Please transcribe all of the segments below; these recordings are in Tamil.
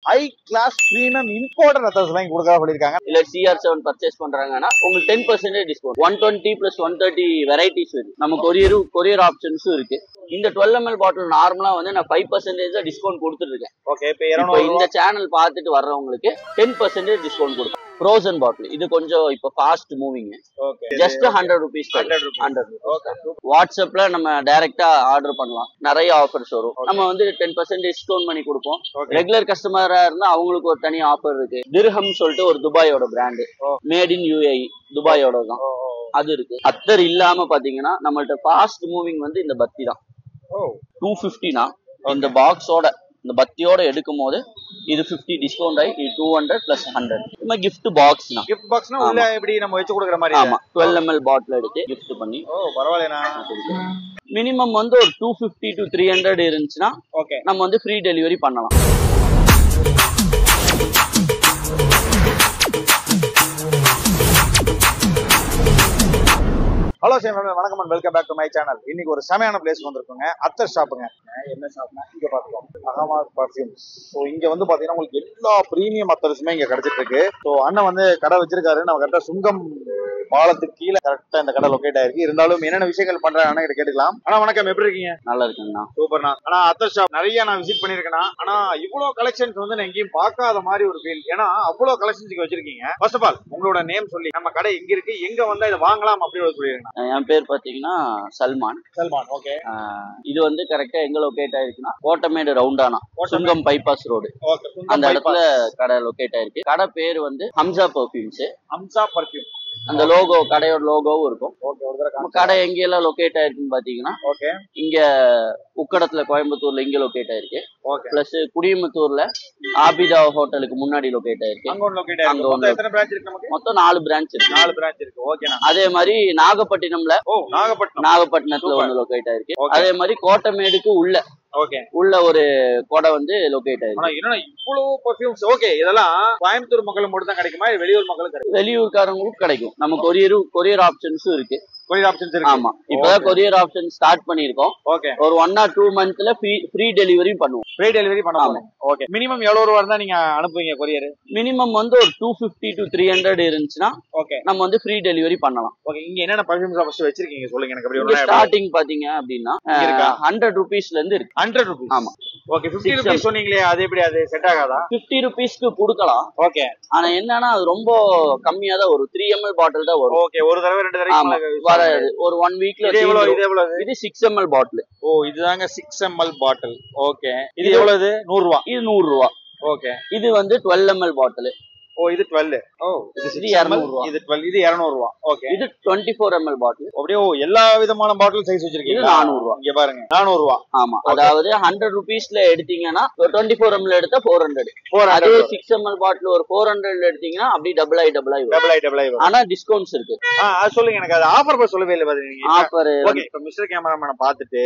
High class premium imported attars வாங்கி கொடுக்கறதா சொல்லிருக்காங்க. இல்ல CR7 பர்ச்சேஸ் பண்றாங்கன்னா உங்களுக்கு 10% டிஸ்கவுண்ட். 120 + 130 வெரைட்டிஸ் இருக்கு. நம்ம கொரியர் ஆப்ஷன்ஸும் இருக்கு. இந்த 12 ml பாட்டில் நார்மலா வந்து நான் 5% டிஸ்கவுண்ட் கொடுத்துட்டு இருக்கேன். ஓகே, இப்போ இந்த சேனல் பார்த்துட்டு வர்றவங்களுக்கு 10% டிஸ்கவுண்ட் கொடுப்பேன். ஃப்ரோசன் பாட்டில் இது கொஞ்சம் இப்போ ஃபாஸ்ட் மூவிங். Just 100 rupees. 100. வாட்ஸ்அப்ல நம்ம டைரக்டா ஆர்டர் பண்ணலாம். நிறைய ஆஃபர்ஸ் வரும். நம்ம வந்து 10% டிஸ்கவுண்ட் பண்ணி கொடுப்போம். ரெகுலர் கஸ்டமரா இருந்தா அவங்களுக்கு ஒரு தனி ஆஃபர் இருக்கு. திர்ஹம் சொல்லிட்டு ஒரு துபாயோட பிராண்ட், மேட் இன் UAE, துபாயோட தான் அது இருக்கு. அத்தர் இல்லாம பாத்தீங்கன்னா நம்மள்ட்ட ஃபாஸ்ட் மூவிங் வந்து இந்த பத்தி தான். 250னா இந்த பாக்ஸோட இந்த பத்தியோட எடுக்கும் போது இது 50 டிஸ்கவுண்ட் ஆகி 200 + 100. நம்ம கிஃப்ட் பாக்ஸ்னா உள்ள எப்படி நம்ம வச்சு கொடுக்குற மாதிரி. ஆமா, 12 ml பாட்டில் எடுத்து கிஃப்ட் பண்ணி. பரவாயில்லைனா மினிமம் வந்து ஒரு 250 to 300 இருந்துச்சுன்னா நம்ம வந்து ஃப்ரீ டெலிவரி பண்ணலாம். ஹலோ வணக்கம் and welcome back to my channel. இன்னைக்கு ஒரு செமையான பிளேஸ் வந்திருக்கோங்க. அத்தர் ஷாப்புங்க. என்ன ஷாப்னா இங்க பாத்துக்கோங்க, அகமாத் பர்ஃபியூம்ஸ். ஸோ இங்க வந்து பாத்தீங்கன்னா உங்களுக்கு எல்லா பிரீமியம் அத்தர்ஸுமே இங்க கிடைச்சிட்டு இருக்கு. ஸோ அண்ணன் வந்து கடை வச்சிருக்காரு. நம்ம கரெக்டா சுங்கம் பாலத்துக்கு கீழே கரெக்டா இந்த கடை லொக்கேட் ஆயிருக்கு. இருந்தாலும் என்னென்ன விஷயங்கள் பண்றாங்க அண்ணன் கிட்ட கேட்டுக்கலாம். ஆனா வணக்கம், எப்படி இருக்கீங்க? நல்லா இருக்குங்கண்ணா. சூப்பர்ண்ணா. ஆனா அத்தர் ஷாப் நிறைய நான் விசிட் பண்ணிருக்கேன்னா, ஆனா இவ்வளவு கலெக்ஷன்ஸ் வந்து நான் எங்கேயும் பார்க்காத மாதிரி ஒரு ஃபீல். ஏன்னா அவ்வளவு கலெக்ஷன்ஸ் வச்சிருக்கீங்க. ஃபர்ஸ்ட் ஆஃப் ஆல் உங்களோட நேம் சொல்லி நம்ம கடை எங்க இருக்கு, எங்க வந்தா இதை வாங்கலாம் அப்படின்னு சொல்லிருக்கேன். என் பேர் பாத்தீங்கன்னா சல்மான். ஓகே. இது வந்து கரெக்டா எங்க லொகேட் ஆயிருக்குன்னா கோட்டமேடு ரவுண்டானா சுங்கம் பைபாஸ் ரோடு அந்த இடத்துல கடை லொகேட் ஆயிருக்கு. கடை பேர் வந்து ஹம்சா பர்ஃபியூம்ஸ். அந்த லோகோ, கடையோட லோகோவும் இருக்கும். கடை எங்கெல்லாம் லொகேட் ஆயிருக்குன்னு பாத்தீங்கன்னா இங்க உக்கடத்துல கோயம்புத்தூர்ல இங்க லொகேட் ஆயிருக்கு. பிளஸ் குடியமுத்தூர்ல ஆபிதா ஹோட்டலுக்கு முன்னாடி லொகேட் ஆயிருக்கு. மொத்தம் 4 பிரான்ச் இருக்கு. அதே மாதிரி நாகப்பட்டினம்ல நாகப்பட்டினத்துல ஒண்ணு லொகேட் ஆயிருக்கு. அதே மாதிரி கோட்டமேடுக்கு உள்ள ஒரு கொடை வந்து லொகேட் ஆயிருக்கு. இவ்வளவு பர்ஃபியூம்ஸ். ஓகே, இதெல்லாம் கோயம்புத்தூர் மக்களுக்கு மட்டும் தான் கிடைக்குமா, வெளியூர் மக்களுக்கு கிடைக்கும்? வெளியூர்காரங்களுக்கும் கிடைக்கும். நம்ம கொரியர் ஆப்ஷன்ஸும் இருக்கு. ஆமா, இப்பதான் கொரியர் ஆப்ஷன் ஸ்டார்ட் பண்ணிருக்கோம். ஒரு 1 or 2 monthsல ஃப்ரீ டெலிவரி பண்ணுவோம். ஓகே. மினிமம் எவ்வளவு ரூபா இருந்தா நீங்க அனுப்புவீங்க கொரியர்? மினிமம் வந்து ஒரு 250 to 300 இருந்துச்சுன்னா நம்ம வந்து ஃப்ரீ டெலிவரி பண்ணலாம். ஓகே. இங்க என்னென்ன பர்ஃபியூம்ஸ் ஃபர்ஸ்ட் வச்சிருக்கீங்க சொல்லுங்க எனக்கு. அப்படி ஸ்டார்டிங் பாத்தீங்க அப்படின்னா 100 rupeesல இருந்து இருக்கு. 100 rupees. ஆமா. ஓகே. 50 rupees சொன்னீங்களே, அது எப்படி, அது செட் ஆகாதா? 50 rupeesக்கு கொடுக்கலாம். ஓகே. ஆனா என்னன்னா அது ரொம்ப கம்மியா தான் வரும். 3 ml பாட்டில் தான் வரும். ஓகே. ஒரு தடவை 2 தடவை ஒரு 1 வீக்ல. இது 6 ml பாட்டில். ஓ, இதுதாங்க 6 ml பாட்டில். ஓகே. இது எவ்வளவு? 100 ரூபாய். இது 100 ரூபாய். ஓகே. இது வந்து 12 ml பாட்டில். ஓ, இது 12. ஓ, இது 200 ரூபாய். இது 12. இது 200 ரூபாய். ஓகே. இது 24 ml பாட்டில். அப்படியே எல்லா விதமான பாட்டில் சைஸ் வச்சிருக்கீங்க. இது 400 ரூபாய். இங்க பாருங்க, 400 ரூபாய். ஆமா, அதாவது 100 rupeesல எடுத்தீங்கன்னா 24 ml எடுத்தா 400. அதே 6 ml பாட்டில் ஒரு 400 எடுத்தீங்கன்னா அப்படி டபுள் ஆயி. ஆனா டிஸ்கவுண்ட்ஸ் இருக்கு. அது சொல்லுங்க எனக்கு. அது ஆஃபர் பத்தி சொல்லவே இல்லை பாத்தீங்க. ஆஃபர். ஓகே. இப்ப மிஸ்டர் கேமராமேனை பார்த்துட்டு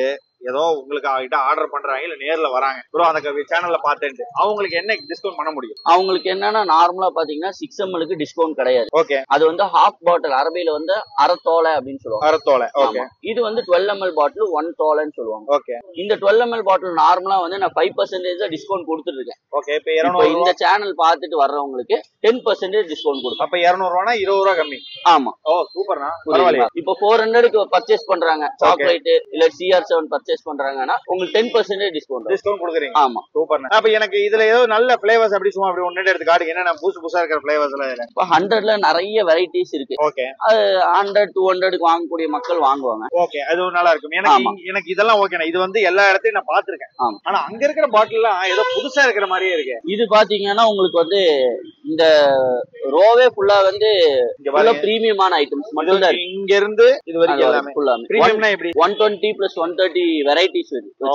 ஏதோ உங்களுக்கு கிட்ட ஆர்டர் பண்றாங்க, இல்ல நேர்ல வராங்க ப்ரோ அந்த சேனல்ல பார்த்துட்டு அவங்களுக்கு என்ன டிஸ்கவுண்ட் பண்ண முடியும்? அவங்களுக்கு என்னன்னா நார்மலா பாத்தீங்கன்னா 6 mlக்கு டிஸ்கவுண்ட் கிடையாது. ஓகே. அது வந்து ஹாஃப் பாட்டில், அரபியில வந்து அரைத்தோலை அப்படின்னு சொல்லுவாங்க. அரைத்தோலை. ஓகே. இது வந்து 12 ml பாட்டில் 1 தோலைன்னு சொல்லுவாங்க. ஓகே. இந்த 12 ml பாட்டில் நார்மலா வந்து நான் 5% டிஸ்கவுண்ட் கொடுத்துட்டு இருக்கேன். ஓகே. இப்ப இந்த சேனல் பார்த்துட்டு வர்றவங்களுக்கு 10% டிஸ்கவுண்ட் கொடுப்போம். அப்ப 200 ரூபானா 20 ரூபாய் கம்மி. ஆமா. ஓ, சூப்பர்னா. பரவாயில்லை. இப்போ 400க்கு பர்ச்சேஸ் பண்றாங்க, சாக்லேட் இல்ல CR7 பர்ச்சேஸ் பண்றாங்கன்னா உங்களுக்கு 10% டிஸ்கவுண்ட் கொடுக்குறீங்க. ஆமா, சூப்பர்னா. அப்ப எனக்கு இதுல ஏதோ நல்ல ஃபிளேவர்ஸ் அப்படி சும்மா அப்படி ஒண்ணு எடுத்து காட்டுங்க. என்ன புதுசா இருக்கிற ஃபிளேவர்ஸ் எல்லாம் இதுல? இப்ப 100ல நிறைய வெரைட்டிஸ் இருக்கு. ஓகே. அது 100 200க்கு வாங்கக்கூடிய மக்கள் வாங்குவாங்க. ஓகே. அது நல்லா இருக்கும். எனக்கு இதெல்லாம் ஓகேண்ணா. இது வந்து எல்லா இடத்தையும் நான் பாத்துருக்கேன். ஆனா அங்க இருக்கிற பாட்டில் எல்லாம் ஏதோ புதுசா இருக்கிற மாதிரியே இருக்கு. இது பாத்தீங்கன்னா உங்களுக்கு வந்து இந்த ரோவே ஃபுல்லா வந்து பிரீமியமான ஐட்டம்ஸ் மட்டும் தான். இங்க இருந்து இது வரைக்கும் எல்லாமே பிரீமியம்னா எப்படி? 120 + 130 வெரைட்டிஸ் இருக்கு.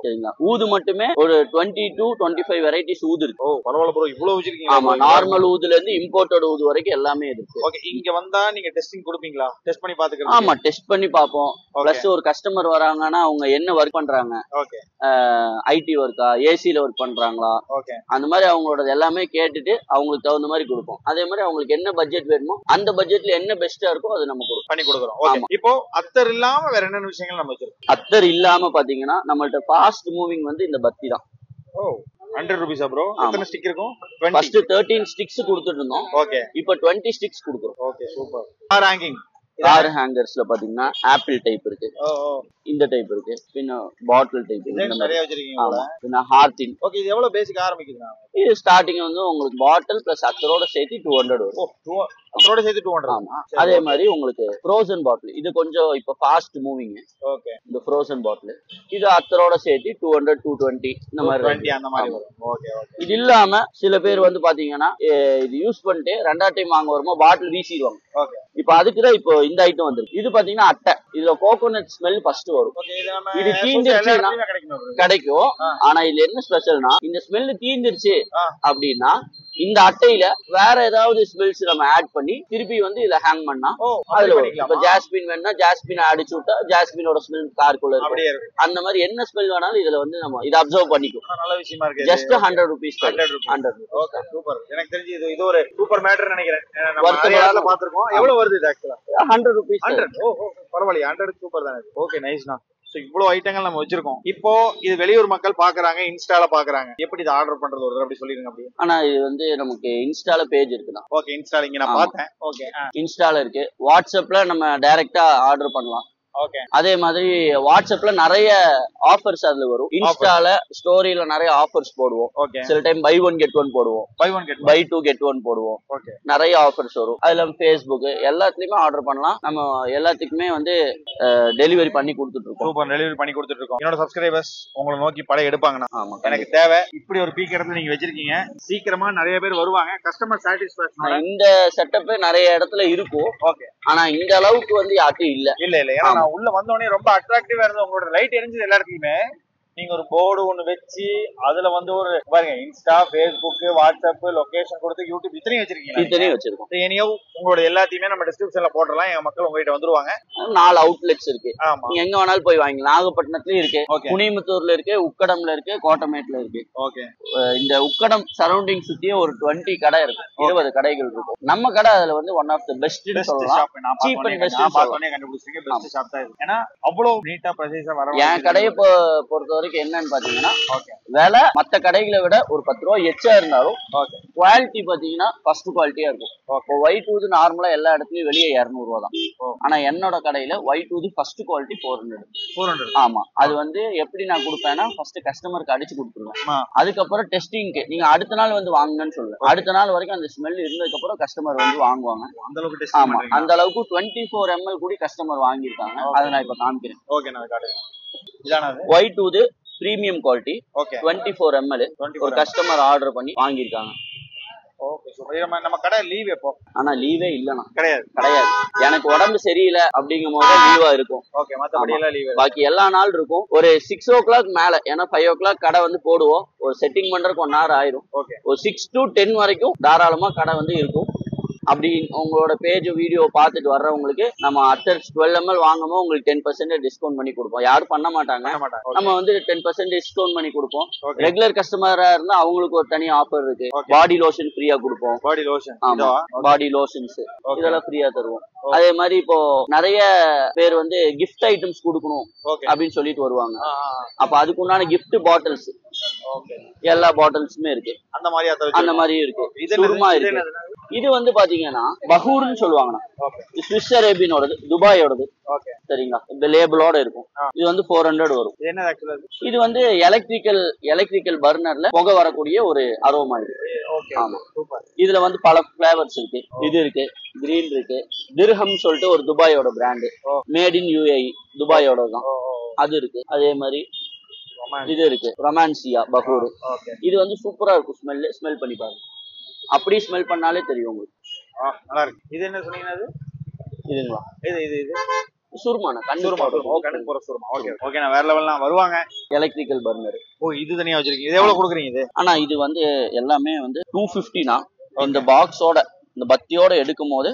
சரிங்களா? ஊது மட்டுமே ஒரு 20 to 25 வெரைட்டிஸ் ஊது இருக்கு. ஓ, பரவாயில்ல ப்ரோ, இவ்வளவு வச்சிருக்கீங்க. ஆமா, நார்மல் ஊதுல இருந்து இம்போர்ட்டட் ஊது வரைக்கும் எல்லாமே இருக்கு. ஓகே. இங்க வந்தா நீங்க டெஸ்டிங் கொடுப்பீங்களா? டெஸ்ட் பண்ணி பாத்துக்கலாம். ஆமா, டெஸ்ட் பண்ணி பாப்போம். பிளஸ் ஒரு கஸ்டமர் வராங்கன்னா அவங்க என்ன ஒர்க் பண்றாங்க, ஓகே, ஐடி ஒர்க்கா, ஏசில ஒர்க் பண்றாங்களா, ஓகே, அந்த மாதிரி அவங்களோட எல்லாமே கேட்டுட்டு அவங்களுக்கு தகுந்த மாதிரி கொடுப்போம். அதே மாதிரி அவங்களுக்கு என்ன பட்ஜெட் வேணுமோ அந்த பட்ஜெட்ல என்ன பெஸ்டா இருக்கோ அதை நம்ம பண்ணி கொடுக்குறோம். ஓகே. இப்போ அத்தர் இல்லாம வேற என்ன விஷயங்கள் நம்ம வச்சிருக்கோம்? அத்தர் இல்லாம பாத்தீங்கன்னா நம்மள்ட்ட ஃபாஸ்ட் மூவிங் வந்து இந்த பத்தி தான். ஓ, 100 rupees bro. எத்தனை ஸ்டிக் இருக்கும்? ஃபர்ஸ்ட் 13 ஸ்டிக்ஸ் கொடுத்துட்டு இருந்தோம். ஓகே. இப்போ 20 ஸ்டிக்ஸ் கொடுக்குறோம். Okay super. Car hanging. Car ஹேங்கர்ஸ்ல பாத்தீங்கன்னா ஆப்பிள் டைப் இருக்கு. இந்த டைப் இருக்கு. பின்ன பாட்டில் டைப் இருக்கு. நிறைய வச்சிருக்கீங்க. பின்ன ஹார்டின். ஓகே இது எவ்வளவு பேசிக் ஆரம்பிக்குதுனா? இது ஸ்டார்டிங் வந்து உங்களுக்கு பாட்டில் பிளஸ் அத்தரோட சேர்த்து 200 வரும். ஓ அத்தரோட சேர்த்து 200. ஆமா. அதே மாதிரி உங்களுக்கு ஃப்ரோசன் பாட்டில். இது கொஞ்சம் இப்ப ஃபாஸ்ட் மூவிங். ஓகே. இந்த ஃப்ரோசன் பாட்டில் இது அத்தரோட சேர்த்து 200 220 இந்த மாதிரி 20 அந்த மாதிரி வரும். Okay okay. இது இல்லாம சில பேர் வந்து பாத்தீங்கன்னா இது யூஸ் பண்ணிட்டு ரெண்டாவது டைம் வாங்க வரும்போது பாட்டில் வீசிடுவாங்க. ஓகே. இப்போ அதுக்குதான் இப்போ இந்த ஐட்டம் வந்துருக்கு. இது பாத்தீங்கன்னா அட்டை. இதுல கோகோனட் ஸ்மெல் ஃபர்ஸ்ட் வரும். இது தீந்துருச்சுன்னா கிடைக்கும். ஆனா இதுல என்ன ஸ்பெஷல்னா இந்த ஸ்மெல் தீந்துருச்சு அப்படின்னா இந்த அட்டையில வேற ஏதாவது ஸ்மெல்ஸ் நம்ம ஆட் பண்ணி திருப்பி வந்து இத ஹேங் பண்ணா அதுல இப்ப ஜாஸ்மின் வேணும்னா ஜாஸ்மின் அடிச்சு விட்டா ஜாஸ்மினோட ஸ்மெல் காருக்குள்ள இருக்கும். அந்த மாதிரி என்ன ஸ்மெல் வேணாலும் இதுல வந்து நம்ம இதை அப்சர்வ் பண்ணிக்கும். நல்ல விஷயமா இருக்கு. Just 100 rupees. 100. Okay super. எனக்கு தெரிஞ்சு இது ஒரு சூப்பர் மேட்டர் நினைக்கிறேன். நம்ம நிறைய பாத்துறோம். எவ்வளவு வருது இது ஆக்சுவலா? 100 rupees. 100. ஓ பரவாயில்லை. 100 சூப்பர் தானே. ஓகே நைஸ் தான். சோ இவ்வளவு ஐட்டங்கள் நம்ம வச்சிருக்கோம். இப்போ இது வெளியூர் மக்கள் பாக்குறாங்க, இன்ஸ்டால பாக்குறாங்க. எப்படி இதை ஆர்டர் பண்றது ஒரு அப்படி சொல்லிருங்க அப்படியே. ஆனா இது வந்து நமக்கு இன்ஸ்டால பேஜ் இருக்குதான். ஓகே இன்ஸ்டால இங்க நான் பார்த்தேன். ஓகே இன்ஸ்டால இருக்கு. வாட்ஸ்அப்ல நம்ம டைரக்டா ஆர்டர் பண்ணலாம். ஓகே. அதே மாதிரி வாட்ஸ்அப்ல நிறைய ஆஃபர்ஸ் அதுல வரும். இன்ஸ்டால ஸ்டோரியில நிறைய ஆஃபர்ஸ் போடுவோம். ஓகே. சில டைம் பை 1 get 1 போடுவோம். பை 2 get 1 போடுவோம். ஓகே. நிறைய ஆஃபர்ஸ் வரும். அதுல Facebook எல்லாத்துலயுமே ஆர்டர் பண்ணலாம். நம்ம எல்லாத்துக்குமே வந்து டெலிவரி பண்ணி கொடுத்துட்டு இருக்கோம். சூப்பர். டெலிவரி பண்ணி கொடுத்துட்டு இருக்கோம். என்னோட சப்ஸ்கிரைபர்ஸ் உங்களை நோக்கி படம் எடுப்பாங்கண்ணா. ஆமா. எனக்கு தேவை. இப்படி ஒரு பீக் இடத்துல நீங்க வச்சிருக்கீங்க. சீக்கிரமா நிறைய பேர் வருவாங்க. கஸ்டமர் சாட்டிஸ்ஃபேக்ஷன் இந்த செட்டப் நிறைய இடத்துல இருக்கும். ஓகே. ஆனா இந்த அளவுக்கு வந்து யார்ட்டும் இல்ல. ஏன்னா நான் உள்ள வந்தோடனே ரொம்ப அட்ராக்டிவா இருந்தது. உங்களோட லைட் எரிஞ்சது எல்லா இடத்துலயுமே. நீங்க ஒரு போர்டு ஒண்ணு வச்சு அதுல வந்து ஒரு பாருங்க இன்ஸ்டா, Facebook, வாட்ஸ்அப், லொகேஷன் கொடுத்து யூடியூப் இத்தனையும் வச்சிருக்கீங்க. இத்தனையும் வச்சிருக்கோம். இனியோ உங்களோட எல்லாத்தையுமே நம்ம டிஸ்கிரிப்ஷன்ல போடலாம். எங்க மக்கள் உங்ககிட்ட வந்துருவாங்க. 4 அவுட்லெட்ஸ் இருக்கு. ஆமா. நீங்க எங்க வேணாலும் போய் வாங்கலாம். நாகப்பட்டினத்துலயும் இருக்கு, குனிமுத்தூர்ல இருக்கு, உக்கடம்ல இருக்கு, கோட்டமேட்ல இருக்கு. ஓகே. இந்த உக்கடம் சரௌண்டிங் சுத்தியே ஒரு 20 கடை இருக்கு. 20 கடைகள் இருக்கும். நம்ம கடை அதுல வந்து ஒன் ஆஃப் தி பெஸ்ட் சொல்லலாம். சீப் அண்ட் பெஸ்ட் கண்டுபிடிச்சிங்க. பெஸ்ட் ஷாப் தான் இது. ஏன்னா அவ்வளவு நீட்டா ப்ரைஸா வர. என் கடையை பொறுத்த வரைக்கும் என்னன்னு பாத்தீங்கன்னா விலை மத்த கடைகளை விட ஒரு 10 ரூபாய் எச்சா இருந்தாலும் குவாலிட்டி பாத்தீங்கன்னா ஃபர்ஸ்ட் குவாலிட்டியா இருக்கும். இப்போ ஒயிட் ஊது நார்மலா எல்லா இடத்துலயும் வெளியே 200 ரூபா தான். ஆனா என்னோட கடையில ஒயிட் ஊது ஃபர்ஸ்ட் குவாலிட்டி 400. ஆமா. அது வந்து எப்படி நான் கொடுப்பேன்னா ஃபர்ஸ்ட் கஸ்டமருக்கு அடிச்சு கொடுத்துருவேன். அதுக்கப்புறம் டெஸ்டிங்க்கு நீங்க அடுத்த நாள் வந்து வாங்குங்கன்னு சொல்லுவேன். அடுத்த நாள் வரைக்கும் அந்த ஸ்மெல் இருந்ததுக்கு அப்புறம் கஸ்டமர் வந்து வாங்குவாங்க. அந்த அளவுக்கு. ஆமா. அந்த அளவுக்கு 24 ml கூட கஸ்டமர் வாங்கியிருக்காங்க. அதை நான் இப்ப காமிக்கிறேன். ஓகே நான் காட்டுறேன். இதானது ஒயிட் ஊது பிரீமியம் குவாலிட்டி 24 ml ஒரு கஸ்டமர் ஆர்டர் பண்ணி வாங்கியிருக்காங்க. Okay super. நம்ம கடை லீவ் எப்போ? ஆனா லீவே இல்லனா. கிடையாது. எனக்கு உடம்பு சரியில்லை அப்படிங்கும் போது லீவா இருக்கும். ஓகே. மத்தபடி எல்லாம் லீவ். பாக்கி எல்லா நாள் இருக்கும். ஒரு 6 o'clock மேல. ஏன்னா 5 o'clock கடை வந்து போடுவோம். ஒரு செட்டிங் பண்றதுக்கு 1 hour ஆயிரும். ஓகே. ஒரு 6 to 10 வரைக்கும் தாராளமா கடை வந்து இருக்கும். அப்படி உங்களோட பேஜ் வீடியோ பார்த்துட்டு வர்றவங்களுக்கு நம்ம அட்டர்ஸ் 12 ml வாங்கும்போது உங்களுக்கு 10% டிஸ்கவுண்ட் பண்ணி கொடுப்போம். யாரும் பண்ண மாட்டாங்க. நம்ம வந்து 10% டிஸ்கவுண்ட் பண்ணி கொடுப்போம். ரெகுலர் கஸ்டமரா இருந்தா அவங்களுக்கு ஒரு தனி ஆஃபர் இருக்கு. பாடி லோஷன் ஃப்ரீயா கொடுப்போம். Body lotion. ஆமா. பாடி லோஷன்ஸ் இதெல்லாம் ஃப்ரீயா தருவோம். அதே மாதிரி இப்போ நிறைய பேர் வந்து கிஃப்ட் ஐட்டம்ஸ் கொடுக்கணும் அப்படின்னு சொல்லிட்டு வருவாங்க. அப்ப அதுக்குண்டான கிஃப்ட் பாட்டில்ஸ் எல்லா பாட்டில்ஸுமே இருக்கு. அந்த மாதிரியும் இருக்கு. சுருமா இருக்கு. இது வந்து பாத்தீங்கன்னா பஹூர்னு சொல்லுவாங்கண்ணா. ஸ்விஸ் அரேபியனோடது, துபாயோடது. சரிங்களா? இந்த லேபிளோட இருக்கும். இது வந்து 400 வரும். இது வந்து எலக்ட்ரிக்கல் பர்னர்ல புகை வரக்கூடிய ஒரு அரோமா இது. ஆமா. இதுல வந்து பல பிளேவர்ஸ் இருக்கு. இது இருக்கு, கிரீன் இருக்கு, திர்ஹம் சொல்லிட்டு ஒரு துபாயோட பிராண்டு, மேட் இன் UAE துபாயோட தான். அது இருக்கு. அதே மாதிரி இது இருக்கு, ரொமான்சியா பஹூர். இது வந்து சூப்பரா இருக்கும். ஸ்மெல் பண்ணி பாருங்க. அப்படி ஸ்மெல் பண்ணாலே தெரியும் உங்களுக்கு. நல்லா இருக்கு. இது என்ன சொன்னீங்க? இதுங்களா? இது சுருமான கண்ணுக்கு போற சுருமா. Okay okay. நான் வேற லெவல்லாம் வருவாங்க. Electrical burner. ஓ இது தனியா வச்சிருக்கீங்க. இது எவ்வளவு கொடுக்குறீங்க இது? ஆனா இது வந்து எல்லாமே வந்து 250னா இந்த பாக்ஸோட இந்த பத்தியோட எடுக்கும் போது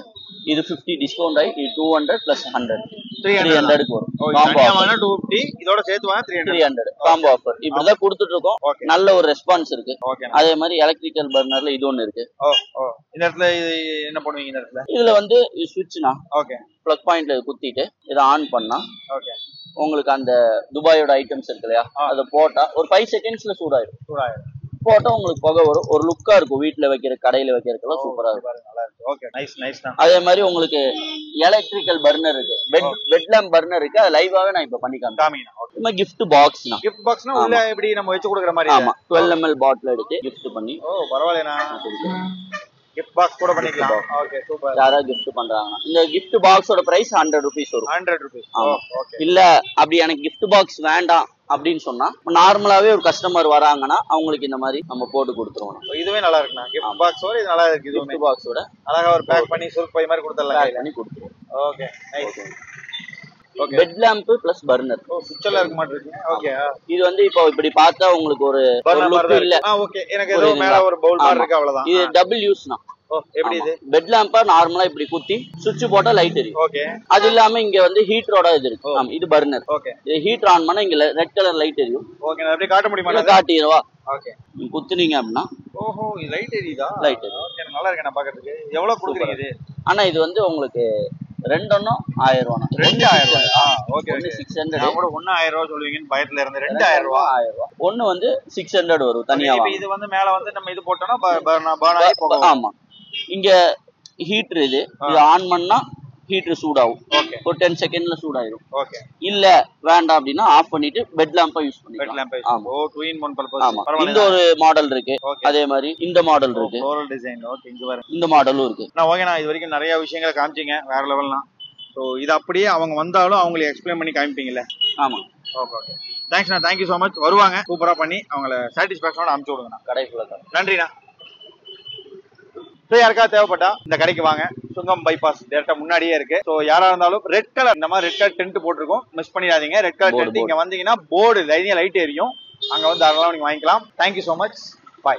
இது 50 டிஸ்கவுண்ட் ஆகி 200 plus 100 300க்கு வரும். காம்போ ஆஃபர் 250 இதோட சேர்த்து வாங்க 300 காம்போ ஆஃபர். இப்படிதான் கொடுத்துட்டு இருக்கோம். நல்ல ஒரு ரெஸ்பான்ஸ் இருக்கு. அதே மாதிரி எலக்ட்ரிக்கல் பர்னர்ல இது ஒன்னு இருக்கு. இந்த இடத்துல என்ன பண்ணுவீங்க? இந்த இடத்துல இதுல வந்து ஸ்விட்ச்னா ஓகே பிளக் பாயிண்ட்ல குத்திட்டு இதை ஆன் பண்ணா ஓகே உங்களுக்கு அந்த துபாயோட ஐட்டம்ஸ் இருக்கு இல்லையா, அதை போட்டா ஒரு 5 செகண்ட்ஸ்ல சூடாயிரும். போட்டா உங்களுக்கு புகை வரும், ஒரு லுக்கா இருக்கும். வீட்டுல வைக்கிற கடையில வைக்கிறதுக்கெல்லாம் சூப்பரா இருக்கும். நல்லா இருக்கு. ஓகே, நைஸ் நைஸ் தான். அதே மாதிரி உங்களுக்கு எலக்ட்ரிக்கல் பர்னர் இருக்கு, பெட் லேம்ப் பர்னர் இருக்கு. அது லைவாவே நான் இப்ப பண்ணி காமிக்கிறேன். ஓகே, கிஃப்ட் பாக்ஸ்னா கிஃப்ட் பாக்ஸ்னா உள்ள எப்படி நம்ம வச்சு கொடுக்குற மாதிரி? ஆமா, 12 ml பாட்டில் எடுத்து கிஃப்ட் பண்ணி. ஓ பரவாயில்லைண்ணா, கிஃப்ட் பாக்ஸ் கூட பண்ணிக்கலாம். Okay super. யாராவது கிஃப்ட் பண்றாங்க, இந்த கிஃப்ட் பாக்ஸோட பிரைஸ் 100 rupees வரும். 100 rupees. ஓகே. இல்ல அப்படி எனக்கு கிஃப்ட் பாக்ஸ் வேண்டாம் அப்படின்னு சொன்னா, நார்மலாவே ஒரு கஸ்டமர் வராங்கன்னா அவங்களுக்கு இந்த மாதிரி நம்ம போட்டு கொடுத்துருவோம். இதுவே நல்லா இருக்குண்ணா, கிஃப்ட் பாக்ஸோட இது நல்லா இருக்கு. இதுவே கிஃப்ட் பாக்ஸோட அழகா ஒரு பேக் பண்ணி சுருக்கு பை மாதிரி கொடுத்துடலாம், பேக் பண்ணி கொடுத்துருவோம். Okay nice. Okay, bed lamp plus burner. ஓ சுவிட்ச் எல்லாம் இருக்க மாட்டேங்குது. ஓகே, இது வந்து இப்போ இப்படி பார்த்தா உங்களுக்கு ஒரு லுக் இல்ல. ஓகே, எனக்கு ஏதோ மேல ஒரு பவுல் மாதிரி இருக்கு, அவ்வளவுதான். இது டபுள் யூஸ்னா. ஓ எப்படி இது? பெட் லேம்பா நார்மலா இப்படி குத்தி சுவிட்ச் போட்டா லைட் எரியும். ஓகே, அது இல்லாம இங்க வந்து ஹீட்டரோட இது இருக்கு. ஆமா, இது பர்னர். ஓகே, இது ஹீட்டர் ஆன் பண்ணா இங்க ரெட் கலர் லைட் எரியும். ஓகே, நான் அப்படியே காட்ட முடியுமா? காட்டிடுவா. ஓகே, நீங்க குத்துனீங்க அப்படின்னா ஓஹோ இது லைட் எரியுதா? லைட் எரியும். ஓகே, நல்லா இருக்கு. நான் பாக்கிறதுக்கு எவ்வளவு கொடுக்குறீங்க இது? ஆனா இது வந்து உங்களுக்கு ரெண்டொன்னும் 1000 ரூபா. 2000 ரூபாய். ஓகே, 600. நான் கூட 1000 ரூபாய் சொல்லுவீங்கன்னு பயத்துல இருந்து 2000 ரூபாய். 1000 ரூபா. ஒன்னு வந்து 600 வரும் தனியா. இப்போ இது வந்து மேல வந்து நம்ம இது போட்டோம்னா பர்ன் ஆகி போகும். ஆமா, இங்க ஹீட்டர் இது ஆன் பண்ணா ஹீட்டர் சூடாகும். ஓகே, ஒரு 10 செகண்ட்ல சூடாயிரும். ஓகே, இல்ல வேண்டாம் அப்படின்னா ஆஃப் பண்ணிட்டு பெட் லேம்பா யூஸ் பண்ணிக்கலாம். Bed lamp. ஆமா, ஓ 2 in 1 பர்பஸ். ஆமா. இந்த ஒரு மாடல் இருக்கு, அதே மாதிரி இந்த மாடல் இருக்கு, ஃப்ளோரல் டிசைன். ஓகே, இங்க பாருங்க, இந்த மாடலும் இருக்கு. நான் ஓகே, நான் இது வரைக்கும் நிறைய விஷயங்களை காமிச்சீங்க, வேற லெவல்லாம். ஸோ இது அப்படியே அவங்க வந்தாலும் அவங்களுக்கு எக்ஸ்பிளைன் பண்ணி காமிப்பீங்கல்ல? ஆமா. ஓகே ஓகே, தேங்க்ஸ்ண்ணா, தேங்க்யூ ஸோ மச். வருவாங்க, சூப்பரா பண்ணி அவங்கள சாட்டிஸ்ஃபேக்ஷனோட அனுப்பிச்சு விடுங்கண்ணா. கடைக்குள்ள. நன்றிண்ணா. ஸோ யாருக்காவது தேவைப்பட்டா இந்த கடைக்கு வாங்க. சுங்கம் பைபாஸ் டேரக்டா முன்னாடியே இருக்கு. ஸோ யாரா இருந்தாலும் ரெட் கலர், இந்த மாதிரி ரெட் கலர் டென்ட் போட்டிருக்கோம், மிஸ் பண்ணிடாதீங்க. ரெட் கலர் டென்ட் இங்க வந்தீங்கன்னா போர்டு லைட் எரியும், அங்க வந்து அதெல்லாம் நீங்க வாங்கிக்கலாம். Thank you so much.